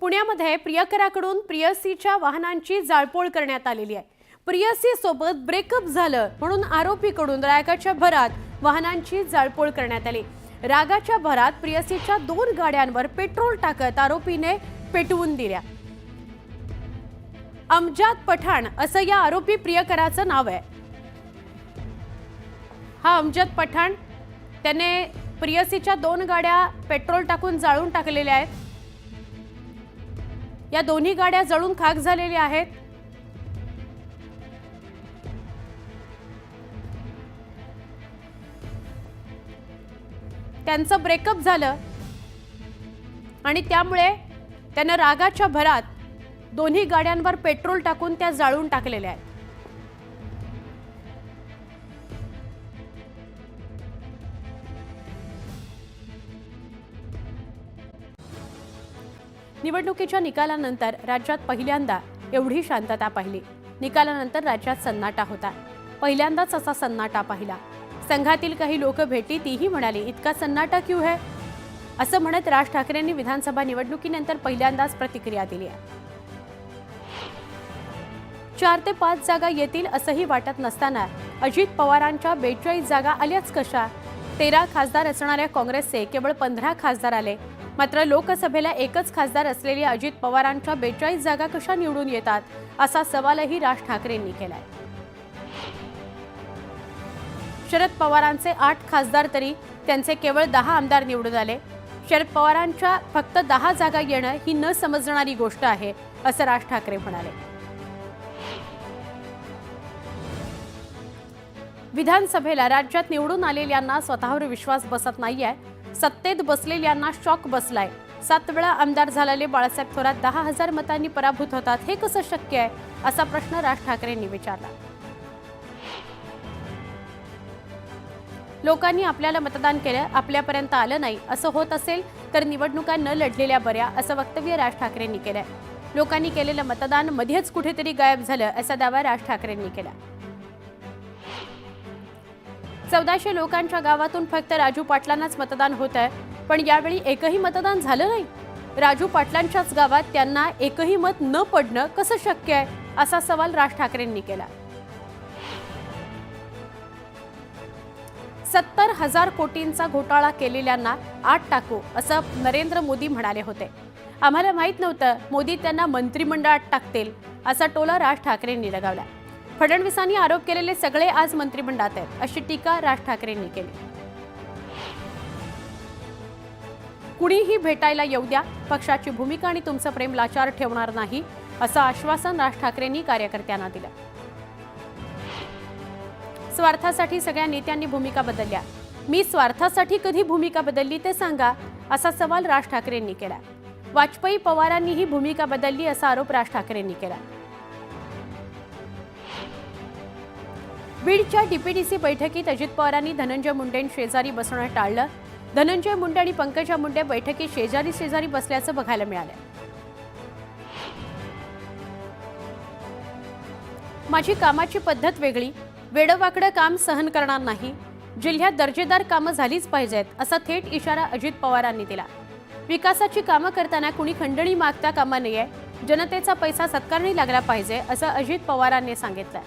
पुण्यामध्ये प्रियकराकडून प्रियसीच्या वाहनांची जाळपोळ करण्यात आलेली आहे। प्रियसी सोबत ब्रेकअप झालं म्हणून आरोपीकडून रागाच्या भरात वाहनांची जाळपोळ करण्यात आली। रागाच्या भरात प्रियसीच्या 2 गाड्यांवर पेट्रोल टाकत आरोपीने पेटवून दिल्या। अमजाद पठाण असं या आरोपी प्रियकराचं नाव आहे। हा अमजाद पठाण त्याने प्रियसीच्या 2 गाड्या पेट्रोल टाकून जाळून टाकलेल्या आहेत। या दोन्ही गाड्या जळून खाक झालेल्या आहेत। त्यांचं ब्रेकअप झालं आणि त्यामुळे त्याने रागाच्या भरात दोन्ही गाड्यांवर पेट्रोल टाकून त्या जाळून टाकलेल्या आहेत। निवडणुकीच्या निकालानंतर राज्यात पहिल्यांदा एवढी शांतता पाहिली। निकालानंतर राज्यात सन्नाटा होता। पहिल्यांदाच असा सन्नाटा पाहिला। संघातील काही लोक भेटली तीही म्हणाली, इतका सन्नाटा क्यों है असं म्हणत राज ठाकरेंनी विधानसभा निवडणुकीनंतर पहिल्यांदाच प्रतिक्रिया दिली आहे। 4 ते 5 जागा येतील असंही वाटत नसताना अजित पवारांच्या 42 जागा आल्याच कशा? 13 खासदार असणाऱ्या काँग्रेसचे केवळ 15 खासदार आले। मात्र लोकसभेला एकच खासदार असलेल्या अजित पवारांच्या 42 जागा कशा निवडून येतात असा सवालही राज ठाकरेंनी केलाय। शरद पवारांचे 8 खासदार तरी त्यांचे केवळ 10 आमदार निवडून आले। शरद पवारांच्या फक्त 10 जागा येणं ही न समजणारी गोष्ट आहे असं राज ठाकरे म्हणाले। विधानसभेला राज्यात निवडून आलेल्यांना स्वतःवर विश्वास बसत नाहीये। सत्तेत बसलेल्यांना शॉक बसलाय। 7 वेळा आमदार झालेले बाळासाहेब थोरात 10,000 मतांनी पराभूत होतात, हे कसं शक्य आहे असा प्रश्न राज ठाकरेंनी विचारला। लोकांनी आपल्याला मतदान केलं, आपल्यापर्यंत आलं नाही असं होत असेल तर निवडणुका न लढलेल्या बऱ्या असं वक्तव्य राज ठाकरेंनी केलंय। लोकांनी केलेलं मतदान मध्येच कुठेतरी गायब झालं असा दावा राज ठाकरेंनी केला। 1400 लोकांच्या गावातून फक्त राजू पाटलांनाच मतदान होत आहे, पण यावेळी एकही मतदान झालं नाही। राजू पाटलांच्याच गावात त्यांना एकही मत न पडणं कसं शक्य आहे असा सवाल राज ठाकरेंनी केला। 70,000 कोटींचा घोटाळा केलेल्यांना आत टाकू असं नरेंद्र मोदी म्हणाले होते। आम्हाला माहित नव्हतं मोदी त्यांना मंत्रिमंडळात टाकतील असा टोला राज ठाकरेंनी लगावला। फडणवीसांनी आरोप केलेले सगळे आज मंत्रिमंडळात आहेत अशी टीका राज ठाकरेंनी केली। कुणीही भेटायला येऊ द्या, पक्षाची भूमिका आणि तुमचं प्रेम लाचार ठेवणार नाही असं आश्वासन राज ठाकरेंनी कार्यकर्त्यांना दिलं। स्वार्थासाठी सगळ्या नेत्यांनी भूमिका बदलल्या। मी स्वार्थासाठी कधी भूमिका बदलली ते सांगा असा सवाल राज ठाकरेंनी केला। वाजपेयी पवारांनीही भूमिका बदलली असा आरोप राज ठाकरेंनी केला। बीडच्या डीपीडीसी बैठकीत अजित पवारांनी धनंजय मुंडेंशेजारी बसणं टाळलं। धनंजय मुंडे आणि पंकजा मुंडे बैठकीत शेजारी बसल्याचं बघायला मिळालं। माझी कामाची पद्धत वेगळी, वेडवाकडं काम सहन करणार नाही, जिल्ह्यात दर्जेदार कामं झालीच पाहिजेत असा थेट इशारा अजित पवारांनी दिला। विकासाची कामं करताना कुणी खंडणी मागता कामा नये, जनतेचा पैसा सत्कारणी लागला पाहिजे असं अजित पवारांनी सांगितलं।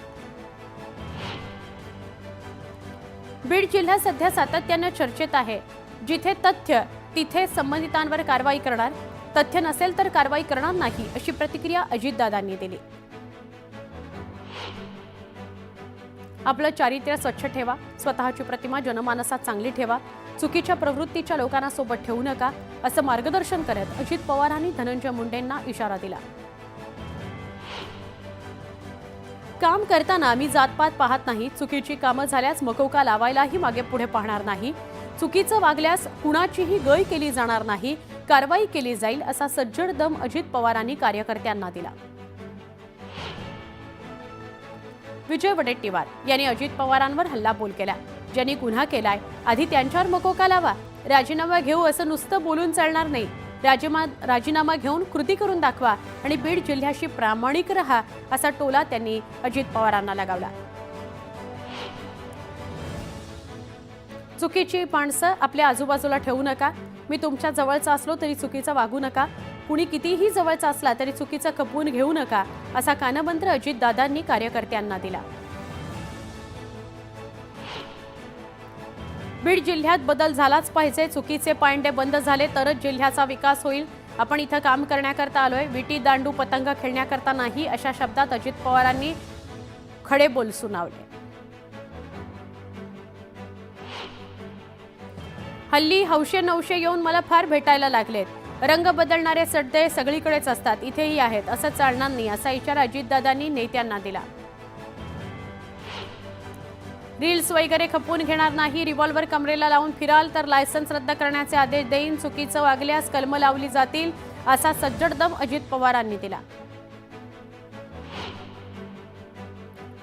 बीड जिल्हा सध्या सातत्याने चर्चेत आहे। जिथे तथ्य तिथे संबंधितांवर कारवाई करणार, तथ्य नसेल तर कारवाई करणार नाही अशी प्रतिक्रिया अजितदादांनी दिली। आपलं चारित्र्य स्वच्छ ठेवा, स्वतःची प्रतिमा जनमानसात चांगली ठेवा, चुकीच्या प्रवृत्तीच्या लोकांना सोबत ठेवू नका असं मार्गदर्शन करत अजित पवारांनी धनंजय मुंडेंना इशारा दिला। काम करताना मी जातपात पाहत नाही, चुकीची कामं झाल्यास मकोका लावायलाही मागे पुढे पाहणार नाही, चुकीचं वागल्यास कुणाचीही गय केली जाणार नाही, कारवाई केली जाईल असा सज्जड दम अजित पवारांनी कार्यकर्त्यांना दिला। विजय वडेट्टीवार यांनी अजित पवारांवर हल्लाबोल केला। ज्यांनी गुन्हा केलाय आधी त्यांच्यावर मकोका लावा, राजीनामा घेऊ असं नुसतं बोलून चालणार नाही। राजीनामा घेऊन कृती करून दाखवा आणि बीड जिल्ह्याशी प्रामाणिक रहा असा टोला त्यांनी अजित पवारांना लगावला। चुकीची माणसं आपल्या आजूबाजूला ठेवू नका, मी तुमच्या जवळचा असलो तरी चुकीचं वागू नका, कुणी कितीही जवळचा असला तरी चुकीचं खपवून घेऊ नका, असा कानमंत्र अजितदादांनी कार्यकर्त्यांना दिला. बीड जिल्ह्यात बदल झालाच पाहिजे. चुकीचे पायंडे बंद झाले तरच जिल्ह्याचा विकास होईल. आपण इथं काम करण्याकरता आलोय, विटी दांडू पतंग खेळण्याकरता नाही, अशा शब्दात अजित पवारांनी खडे बोल सुनावले. हल्ली हौशे नवशे येऊन मला फार भेटायला लागलेत. रंग बदलणारे सड्डे सगळीकडेच असतात, इथेही आहेत. असं चालणार नाही, असा इशारा अजितदादांनी नेत्यांना दिला. रील्स वगैरे खपवून घेणार नाही. रिव्हॉल्वर कमरेला लावून फिराल तर लायसन्स रद्द करण्याचे आदेश देईन. चुकीचं वागल्यास कलम लावली जातील, असा सज्जड दम अजित पवारांनी दिला.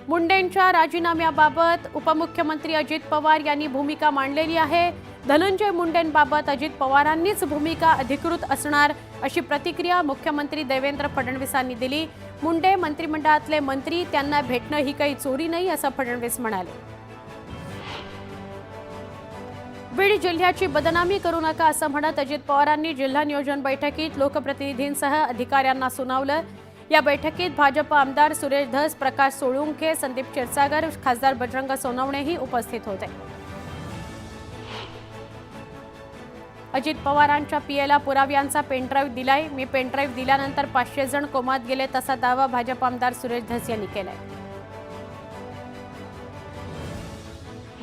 मुंडेंच्या राजीनाम्याबाबत उपमुख्यमंत्री अजित पवार यांनी भूमिका मांडलेली आहे. धनंजय मुंडेंबाबत अजित पवारांनीच भूमिका अधिकृत असणार, अशी प्रतिक्रिया मुख्यमंत्री देवेंद्र फडणवीसांनी दिली. मुंडे मंत्रिमंडळातले मंत्री, त्यांना भेटणं ही काही चोरी नाही, असं फडणवीस म्हणाले. बीड जिल्ह्याची बदनामी करू नका, असं म्हणत अजित पवारांनी जिल्हा नियोजन बैठकीत लोकप्रतिनिधींसह अधिकाऱ्यांना सुनावलं. या बैठकीत भाजप आमदार सुरेश धस, प्रकाश सोळुंखे, संदीप क्षीरसागर, खासदार बजरंग सोनवणेही उपस्थित होते. अजित पवारांच्या पीएला पुराव्यांचा पेनड्राईव्ह दिलाय. मी पेनड्राईव्ह दिल्यानंतर 500 जण कोमात गेले, तसा दावा भाजप आमदार सुरेश धस यांनी केलाय.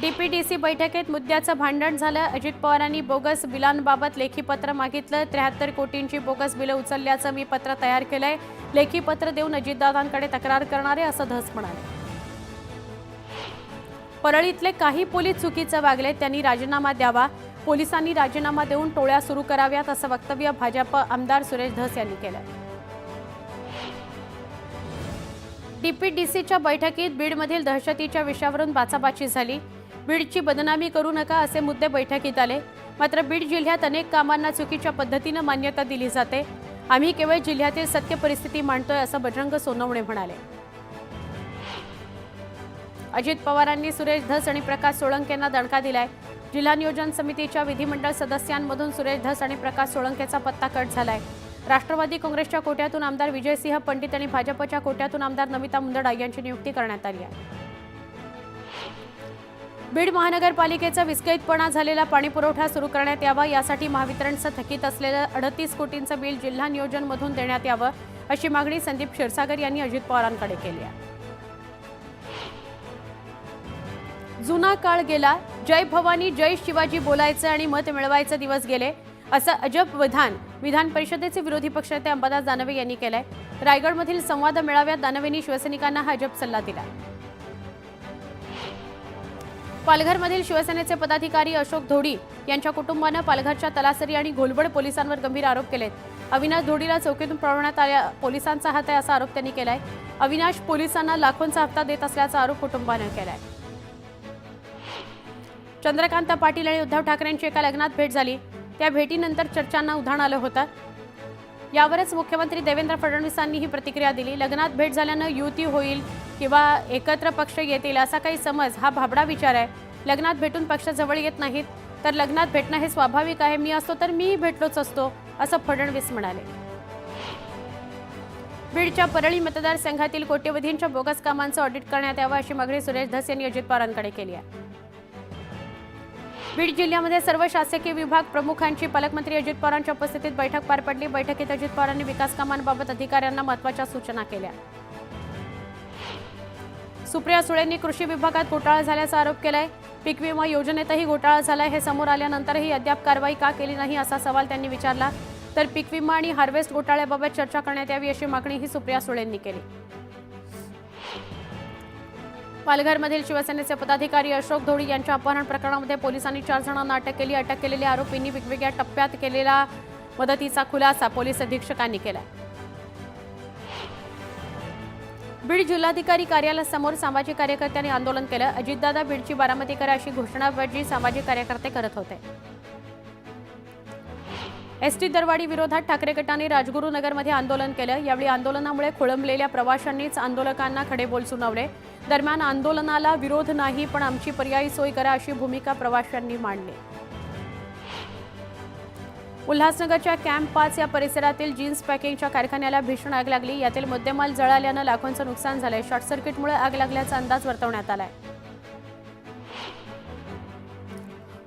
डीपीडीसी बैठकीत मुद्द्याचं भांडण झालं. अजित पवारांनी बोगस बिलांबाबत लेखी पत्र मागितलं. 73 कोटींची बोगस बिलं उचलल्याचं मी पत्र तयार केलंय. लेखी पत्र देऊन अजितदादांकडे तक्रार करणारे, असं धस म्हणाले. परळीतले काही पोलीस चुकीचं वागले, त्यांनी राजीनामा द्यावा. पोलिसांनी राजीनामा देऊन टोळ्या सुरू कराव्यात, असं वक्तव्य भाजप आमदार सुरेश धस यांनी केलं. डीपीडीसीच्या बैठकीत बीडमधील दहशतीच्या विषयावरून बाचाबाची झाली. बीडची बदनामी करू नका, असे मुद्दे बैठकीत आले. मात्र बीड जिल्ह्यात अनेक कामांना चुकीच्या पद्धतीनं मान्यता दिली जाते. आम्ही केवळ जिल्ह्यातील सत्य परिस्थिती मांडतोय, असं बजरंग सोनवणे म्हणाले. अजित पवारांनी सुरेश धस आणि प्रकाश सोळंकेंना दणका दिलाय. जिल्हा नियोजन समितीच्या विधिमंडळ सदस्यांमधून सुरेश धस आणि प्रकाश सोळंकेचा पत्ता कट झालाय. राष्ट्रवादी काँग्रेसच्या कोट्यातून आमदार विजयसिंह पंडित आणि भाजपच्या कोट्यातून आमदार नमिता मुंदडा यांची नियुक्ती करण्यात आली आहे. बीड महानगरपालिकेचा विस्कळीतपणा झालेला पाणीपुरवठा सुरू करण्यात यावा, यासाठी महावितरणचं थकीत असलेलं 38 कोटींचं बिल जिल्हा नियोजनमधून देण्यात यावं, अशी मागणी संदीप क्षीरसागर यांनी अजित पवारांकडे केली आहे. जुना काळ गेला, जय भवानी जय शिवाजी बोलायचं आणि मत मिळवायचे दिवस गेले, असं अजब विधान परिषदेचे विरोधी पक्षनेते अंबादास दानवे यांनी केलंय. रायगडमधील संवाद मेळाव्यात दानवेंनी शिवसैनिकांना हा अजब सल्ला दिला. पालघरमधील शिवसेनेचे पदाधिकारी अशोक धोडी यांच्या कुटुंबानं पालघरच्या तलासरी आणि घोलवड पोलिसांवर गंभीर आरोप केलेत. अविनाश धोडीला चौकीतून पळवण्यात आल्या पोलिसांचा हात आहे, असा आरोप त्यांनी केलाय. अविनाश पोलिसांना लाखोंचा हप्ता देत असल्याचा आरोप कुटुंबानं केलाय. चंद्रकांत पाटील आणि उद्धव ठाकरेंची एका लग्नात भेट झाली. त्या भेटीनंतर चर्चांना उधाण आलं होतं. यावरच मुख्यमंत्री देवेंद्र फडणवीसांनी ही प्रतिक्रिया दिली. लग्नात भेट झाल्यानं युती होईल किंवा एकत्र पक्ष येतील, असा काही समज हा भाबडा विचार आहे. लग्नात भेटून पक्ष जवळ येत नाहीत, तर लग्नात भेटणं हे स्वाभाविक आहे. मी असतो तर मीही भेटलोच असतो, असं फडणवीस म्हणाले. बीडच्या परळी मतदारसंघातील कोट्यवधींच्या बोगस कामांचं ऑडिट करण्यात यावं, अशी मागणी सुरेश धस यांनी अजित पवारांकडे केली आहे. बीड जिल्ह्यामध्ये सर्व शासकीय विभाग प्रमुखांची पालकमंत्री अजित पवारांच्या उपस्थितीत बैठक पार पडली. बैठकीत अजित पवारांनी विकास कामांबाबत अधिकाऱ्यांना महत्त्वाच्या सूचना केल्या. सुप्रिया सुळेंनी कृषी विभागात घोटाळा झाल्याचा आरोप केलाय. पीक विमा योजनेतही घोटाळा झालाय, हे समोर आल्यानंतरही अद्याप कारवाई का केली नाही, असा सवाल त्यांनी विचारला. तर पीक विमा आणि हार्वेस्ट घोटाळ्याबाबत चर्चा करण्यात यावी, अशी मागणीही सुप्रिया सुळेंनी केली. पालघरमधील शिवसेनेचे पदाधिकारी अशोक धोडी यांच्या अपहरण प्रकरणामध्ये पोलिसांनी 4 जणांना अटक केली. अटक केलेल्या आरोपींनी वेगवेगळ्या टप्प्यात केलेला मदतीचा खुलासा पोलीस अधीक्षकांनी केला. बीड जिल्हाधिकारी कार्यालयासमोर सामाजिक कार्यकर्त्यांनी आंदोलन केलं. अजितदादा बीडची बारामती करा, अशी घोषणाबाजी सामाजिक कार्यकर्ते करत होते. एसटी दरवाढी विरोधात ठाकरे गटाने राजगुरुनगरमध्ये आंदोलन केलं. यावेळी आंदोलनामुळे खोळंबलेल्या प्रवाशांनीच आंदोलकांना खडेबोल सुनावले. दरम्यान आंदोलनाला विरोध नाही, पण आमची पर्यायी सोय करा, अशी भूमिका प्रवाशांनी मांडली. उल्हासनगरच्या कॅम्प 5 या परिसरातील जीन्स पॅकिंगच्या कारखान्याला भीषण आग लागली। यातील मुद्देमाल जळाल्यानं लाखोंचं नुकसान झालंय। शॉर्ट सर्किटमुळे आग लागल्याचा अंदाज वर्तवण्यात आलाय।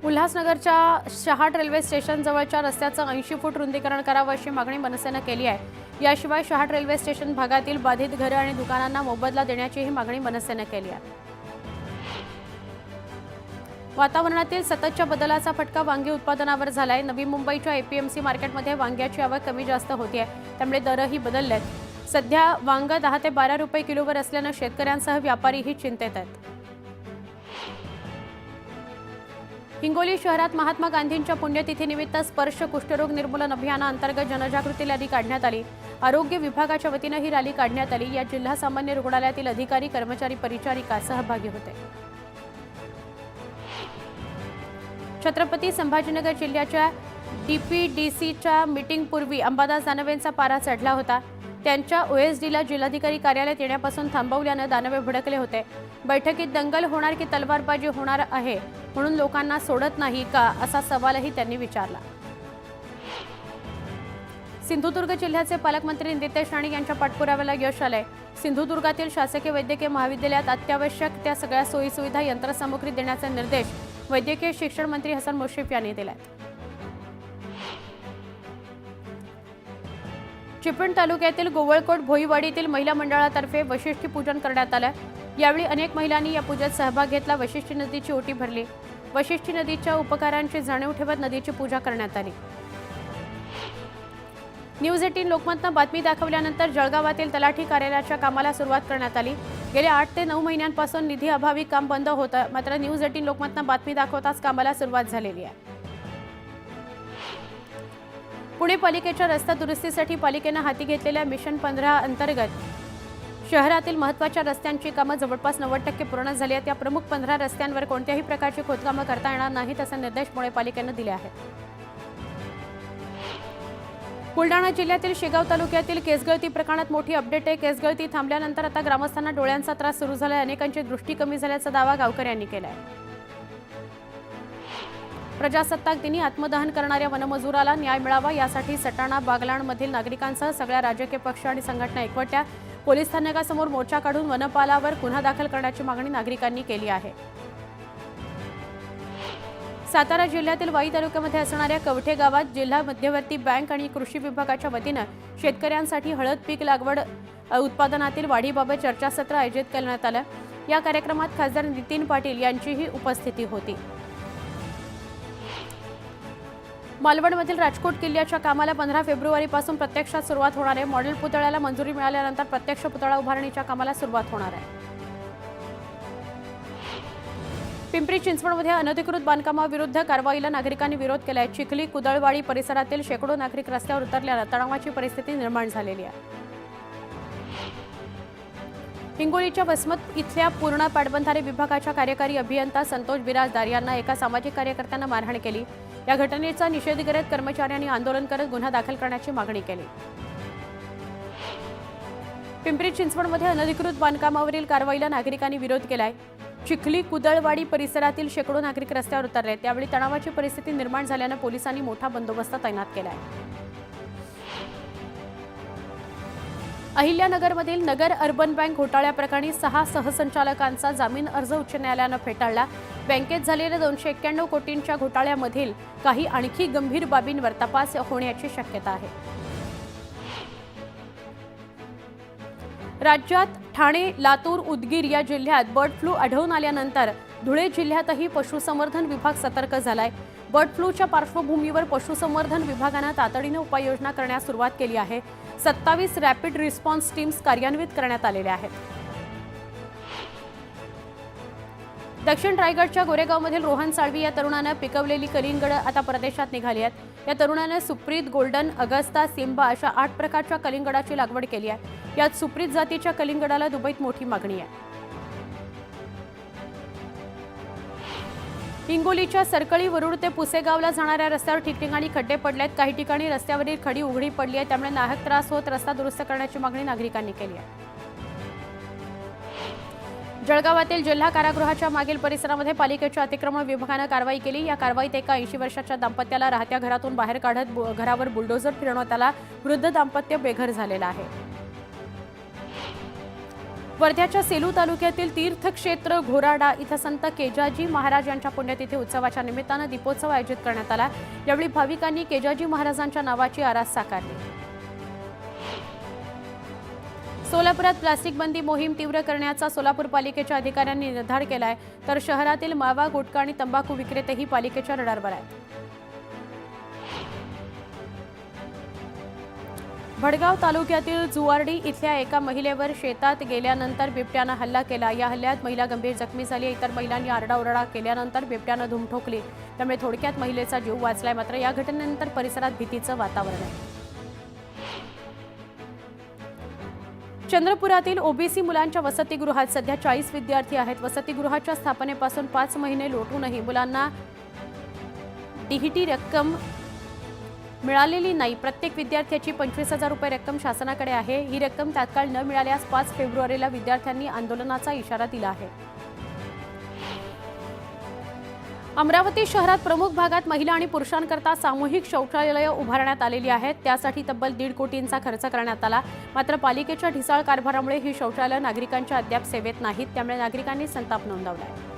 उल्हासनगरच्या शहाट रेल्वे स्टेशन जवळच्या रस्त्याचं 80 फूट रुंदीकरण करावं अशी मागणी मनसेनं केली आहे। याशिवाय शहाट रेल्वे स्टेशन भागातील बाधित घरे आणि दुकानांना मोबदला देण्याचीही मागणी मनसेनं केली आहे। वातावरणातील सततच्या बदलाचा फटका वांगी उत्पादनावर झालाय। नवी मुंबईच्या एपीएमसी मार्केटमध्ये वांग्याची आवक कमी जास्त होतीये, त्यामुळे दरही बदललेत। सध्या वांग 10 ते 12 रुपये किलोवर असल्यानं शेतकऱ्यांसह व्यापारीही चिंतेत आहेत। हिंगोली शहरात महात्मा गांधींच्या पुण्यतिथीनिमित्त स्पर्श कुष्ठरोग निर्मूलन अभियानाअंतर्गत जनजागृती रॅली काढण्यात आली। आरोग्य विभागाच्या वतीनं ही रॅली काढण्यात आली। या जिल्हा सामान्य रुग्णालयातील अधिकारी, कर्मचारी, परिचारिका सहभागी होते। छत्रपती संभाजीनगर जिल्ह्याच्या डीपीडीसीच्या मीटिंगपूर्वी अंबादास दानवेंचा पारा चढला होता। त्यांच्या ओएसडीला जिल्हाधिकारी कार्यालयात येण्यापासून थांबवल्यानं दानवे भडकले होते। बैठकीत दंगल होणार की तलवारबाजी होणार आहे म्हणून लोकांना सोडत नाही का असा सवालही त्यांनी विचारला। सिंधुदुर्ग जिल्ह्याचे पालकमंत्री नितेश राणे यांच्या पाठपुराव्याला यश आलंय। सिंधुदुर्गातील शासकीय वैद्यकीय महाविद्यालयात अत्यावश्यक त्या सगळ्या सोयीसुविधा, यंत्रसामुग्री देण्याचे निर्देश वैद्यकीय शिक्षण मंत्री हसन मुश्रीफ यांनी दिलेत। चिपळूण तालुक्यातील गोवळकोट भोईवाडीतील महिला मंडळातर्फे वशिष्ठी पूजन करण्यात आलं। यावेळी अनेक महिलांनी या पूजेत सहभाग घेतला। वशिष्ठी नदीची ओटी भरली। वशिष्ठी नदीच्या उपकारांची जाणीव ठेवत नदीची पूजा करण्यात आली। न्यूज 18 लोकमतनं बातमी दाखवल्यानंतर जळगावातील तलाठी कार्यालयाच्या कामाला सुरुवात करण्यात आली। गेल्या 8 ते 9 महिन्यांपासून निधी अभावी काम बंद होतं, मात्र न्यूज 18 लोकमतनं बातमी दाखवताच कामाला सुरुवात झालेली आहे। पुणे पालिकेच्या रस्ता दुरुस्तीसाठी पालिकेनं हाती घेतलेल्या मिशन 15 अंतर्गत शहरातील महत्त्वाच्या रस्त्यांची कामं जवळपास 90% पूर्ण झाली आहेत। या प्रमुख 15 रस्त्यांवर कोणत्याही प्रकारची खोदकामं करता येणार नाहीत असे निर्देश पुणे पालिकेनं दिले आहेत। बुलडाणा जिल्ह्यातील शेगाव तालुक्यातील केसगळती प्रकरणात मोठी अपडेट आहे। केसगळती थांबल्यानंतर आता ग्रामस्थांना डोळ्यांचा त्रास सुरू झाला आहे। अनेकांची दृष्टी कमी झाल्याचा दावा गावकऱ्यांनी केला आहे। प्रजासत्ताक दिनी आत्मदहन करणाऱ्या वनमजुराला न्याय मिळावा यासाठी सटाणा, बागलाणमधील नागरिकांसह सगळ्या राजकीय पक्ष आणि संघटना एकवटल्या। पोलीस स्थानकासमोर मोर्चा काढून वनपालावर गुन्हा दाखल करण्याची मागणी नागरिकांनी केली आहे। सातारा जिल्ह्यातील वाई तालुक्यामध्ये असणाऱ्या कवठे गावात जिल्हा मध्यवर्ती बँक आणि कृषी विभागाच्या वतीनं शेतकऱ्यांसाठी हळद पीक लागवड उत्पादनातील वाढीबाबत चर्चासत्र आयोजित करण्यात आलं। या कार्यक्रमात खासदार नितीन पाटील यांचीही उपस्थिती होती। मालवणमधील राजकोट किल्ल्याच्या कामाला 15 फेब्रुवारीपासून प्रत्यक्षात सुरुवात होणार आहे। मॉडेल पुतळ्याला मंजुरी मिळाल्यानंतर प्रत्यक्ष पुतळा उभारणीच्या कामाला सुरुवात होणार आहे। पिंपरी चिंचवडमध्ये अनधिकृत बांधकामाविरुद्ध कारवाईला नागरिकांनी विरोध केला आहे। चिखली कुदळवाडी परिसरातील शेकडो नागरिक रस्त्यावर उतरल्यानं तणावाची परिस्थिती निर्माण झालेली आहे। हिंगोलीच्या वसमत इथल्या पूर्णा पाटबंधारे विभागाच्या कार्यकारी अभियंता संतोष बिराजदार यांना एका सामाजिक कार्यकर्त्यानं मारहाण केली। या घटनेचा निषेध करत कर्मचाऱ्यांनी आंदोलन करत गुन्हा दाखल करण्याची मागणी केली। पिंपरी चिंचवडमध्ये अनधिकृत बांधकामावरील कारवाईला नागरिकांनी विरोध केलाय। चिखली कुदळवाडी परिसरातील शेकडो नागरिक रस्त्यावर उतरले। त्यावेळी तणावाची परिस्थिती निर्माण झाल्यानं पोलिसांनी मोठा बंदोबस्त तैनात केलाय। अहिल्यानगरमधील नगर अर्बन बँक घोटाळ्याप्रकरणी 6 सहसंचालकांचा जामीन अर्ज उच्च न्यायालयानं फेटाळला। बँकेत झालेल्या 291 कोटींच्या घोटाळ्यामधील काही आणखी गंभीर बाबींवर तपास होण्याची शक्यता आहे। राज्यात ठाणे, लातूर, उदगीर या जिल्ह्यात बर्ड फ्लू आढळून आल्यानंतर धुळे जिल्ह्यातही पशुसंवर्धन विभाग सतर्क झालाय। बर्ड फ्लूच्या पार्श्वभूमीवर पशुसंवर्धन विभागानं तातडीने उपाययोजना करण्यास सुरुवात केली आहे। 27 रॅपिड रिस्पॉन्स टीम्स कार्यान्वित करण्यात आलेल्या आहेत। दक्षिण रायगडच्या गोरेगावमधील रोहन साळवी या तरुणानं पिकवलेली कलिंगड आता परदेशात निघाली आहेत। या तरुणानं सुप्रीत, गोल्डन, अगस्ता, सिम्बा अशा 8 प्रकारच्या कलिंगडाची लागवड केली आहे। यात सुप्रीत जातीच्या कलिंगडाला दुबईत मोठी मागणी आहे। हिंगोलीच्या सरकळी वरुड ते पुसेगावला जाणाऱ्या रस्त्यावर ठिकठिकाणी खड्डे पडलेत। काही ठिकाणी रस्त्यावरील खडी उघडी पडली आहे, त्यामुळे नाहक त्रास होत रस्ता दुरुस्त करण्याची मागणी नागरिकांनी केली आहे। जळगावातील जिल्हा कारागृहाच्या मागील परिसरामध्ये पालिकेच्या अतिक्रमण विभागानं कारवाई केली। या कारवाईत एका 80 वर्षाच्या दाम्पत्याला राहत्या घरातून बाहेर काढत घरावर बुलडोझर फिरवण्यात आला। वृद्ध दाम्पत्य बेघर झालेलं आहे। वर्ध्याच्या सेलू तालुक्यातील तीर्थक्षेत्र घोराडा इथं संत केजाजी महाराज यांच्या पुण्यतिथी उत्सवाच्या निमित्तानं दीपोत्सव आयोजित करण्यात आला। यावेळी भाविकांनी केजाजी महाराजांच्या नावाची आरास साकारली। सोलापुरात प्लास्टिक बंदी मोहीम तीव्र करण्याचा सोलापूर पालिकेच्या अधिकाऱ्यांनी निर्धार केलाय, तर शहरातील मावा, गुटखा आणि तंबाखू विक्रेतेही पालिकेच्या रडारवर आहेत। भडगाव तालुक्यातील जुवार्डी इथल्या एका महिलेवर शेतात गेल्यानंतर बिबट्यानं हल्ला केला। या हल्ल्यात महिला गंभीर जखमी झाली। इतर महिलांनी आरडाओरडा केल्यानंतर बिबट्यानं धूम ठोकली, त्यामुळे थोडक्यात महिलेचा जीव वाचलाय। मात्र या घटनेनंतर परिसरात भीतीचं वातावरण आहे। चंद्रपुरातील ओबीसी मुलांच्या वसतिगृहात सध्या 40 विद्यार्थी आहेत। वसतिगृहाच्या स्थापनेपासून 5 महिने लोटूनही मुलांना डीहीटी रक्कम मिळालेली नाही। प्रत्येक विद्यार्थ्याची 25,000 रुपये रक्कम शासनाकडे आहे। ही रक्कम तात्काळ न मिळाल्यास 5 फेब्रुवारीला विद्यार्थ्यांनी आंदोलनाचा इशारा दिला आहे। अमरावती शहरात प्रमुख भागात महिला आणि पुरुषांकरता सामूहिक शौचालये उभारण्यात आलेली आहेत। त्यासाठी तब्बल 1.5 कोटींचा खर्च करण्यात आला। मात्र पालिकेच्या ढिसाळ कारभारामुळे ही शौचालये नागरिकांच्या अद्याप सेवेत नाहीत, त्यामुळे नागरिकांनी संताप नोंदवला आहे।